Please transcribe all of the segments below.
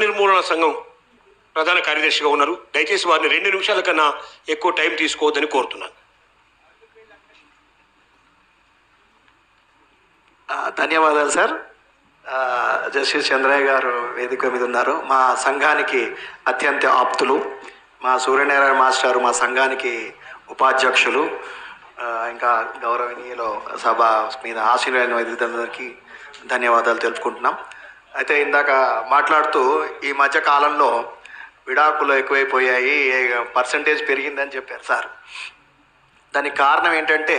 నిర్మూలన సంఘం ప్రధాన కార్యదర్శిగా ఉన్నారు. దయచేసి వారిని 2 నిమిషాల కన్నా ఎక్కువ టైం తీసుకోవద్దని కోరుతున్నాను. ధన్యవాదాలు సార్. జస్టిస్ చంద్రయ్య గారు వేదిక మీద ఉన్నారు. మా సంఘానికి అత్యంత ఆప్తులు, మా సూర్యనారాయణ మాస్టర్ మా సంఘానికి ఉపాధ్యక్షులు, ఇంకా గౌరవనీయులు సభ మీద ఆశీర్వాదం వైద్యులందరికీ ధన్యవాదాలు తెలుపుకుంటున్నాం. అయితే ఇందాక మాట్లాడుతూ ఈ మధ్య కాలంలో విడాకులు ఎక్కువైపోయాయి, పర్సంటేజ్ పెరిగిందని చెప్పారు సార్. దానికి కారణం ఏంటంటే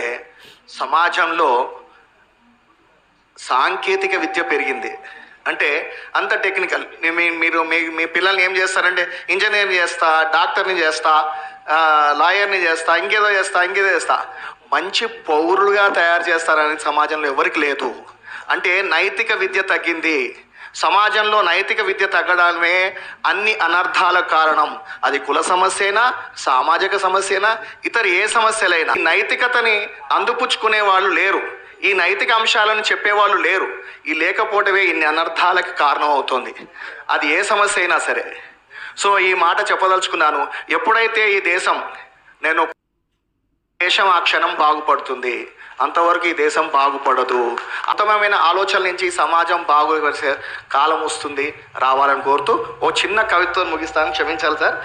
సమాజంలో సాంకేతిక విద్య పెరిగింది. అంటే అంత టెక్నికల్. మీరు మీ పిల్లల్ని ఏం చేస్తారంటే ఇంజనీర్ని చేస్తా, డాక్టర్ని చేస్తా, లాయర్ని చేస్తా, ఇంకేదో చేస్తా. మంచి పౌరులుగా తయారు చేస్తారని సమాజంలో ఎవరికి లేదు. అంటే నైతిక విద్య తగ్గింది. సమాజంలో నైతిక విద్య తగ్గడమే అన్ని అనర్థాలకు కారణం. అది కుల సమస్యైనా, సామాజిక సమస్యైనా, ఇతర ఏ సమస్యలైనా నైతికతని అందిపుచ్చుకునే వాళ్ళు లేరు. ఈ నైతిక అంశాలను చెప్పేవాళ్ళు లేరు. ఈ లేకపోవటమే ఇన్ని అనర్థాలకు కారణం అవుతుంది. అది ఏ సమస్య అయినా సరే. సో ఈ మాట చెప్పదలుచుకున్నాను. ఎప్పుడైతే ఈ దేశం ఆ క్షణం బాగుపడుతుంది, అంతవరకు ఈ దేశం బాగుపడదు. అంతమైన ఆలోచనల నుంచి సమాజం బాగుపడే కాలం వస్తుంది, రావాలని కోరుతూ ఓ చిన్న కవిత్వం ముగిస్తాను. క్షమించాలి సార్,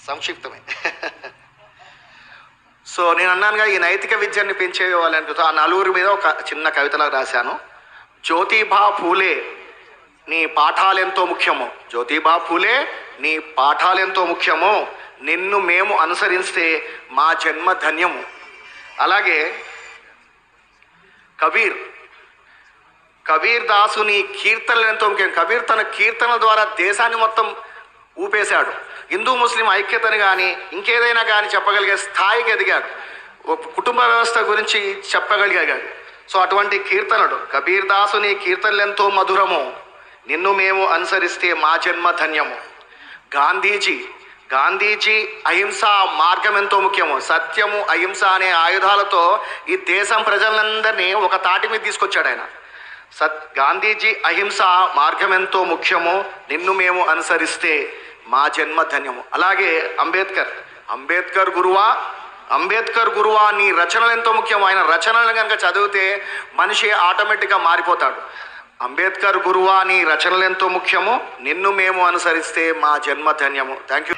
సంక్షిప్తమే. సో నేను అన్నానుగా ఈ నైతిక విద్యని పెంచే వాళ్ళని ఆ 4 మీద ఒక చిన్న కవితలా రాశాను. జ్యోతిబా ఫూలే నీ పాఠాలెంతో ముఖ్యమో, జ్యోతిబా ఫూలే నీ పాఠాలెంతో ముఖ్యమో, నిన్ను మేము అనుసరిస్తే మా జన్మ ధన్యము. అలాగే కబీర్ దాసు నీ కీర్తనలు ఎంతో ముఖ్యం. కబీర్ తన కీర్తనల ద్వారా దేశాన్ని మొత్తం ఊపేశాడు. హిందూ ముస్లిం ఐక్యతని కానీ ఇంకేదైనా కానీ చెప్పగలిగే స్థాయికి ఎదిగాడు. కుటుంబ వ్యవస్థ గురించి చెప్పగలిగాడు. సో అటువంటి కీర్తనడు కబీర్ దాసు నీ కీర్తనలెంతో మధురము, నిన్ను మేము అనుసరిస్తే మా జన్మ ధన్యము. గాంధీజీ అహింస మార్గం ఎంతో ముఖ్యము. సత్యము అహింస అనే ఆయుధాలతో ఈ దేశం ప్రజలందరినీ ఒక తాటి మీద తీసుకొచ్చాడు ఆయన. గాంధీజీ అహింస మార్గం ఎంతో ముఖ్యము, నిన్ను మేము అనుసరిస్తే మా జన్మ ధన్యము. అలాగే అంబేద్కర్ గురువా నీ రచనలు ఎంతో ముఖ్యం. ఆయన రచనలు కనుక చదివితే మనిషి ఆటోమేటిక్గా మారిపోతాడు. అంబేద్కర్ గురువా నీ రచనలు ఎంతో ముఖ్యము, నిన్ను మేము అనుసరిస్తే మా జన్మ ధన్యము. Thank you.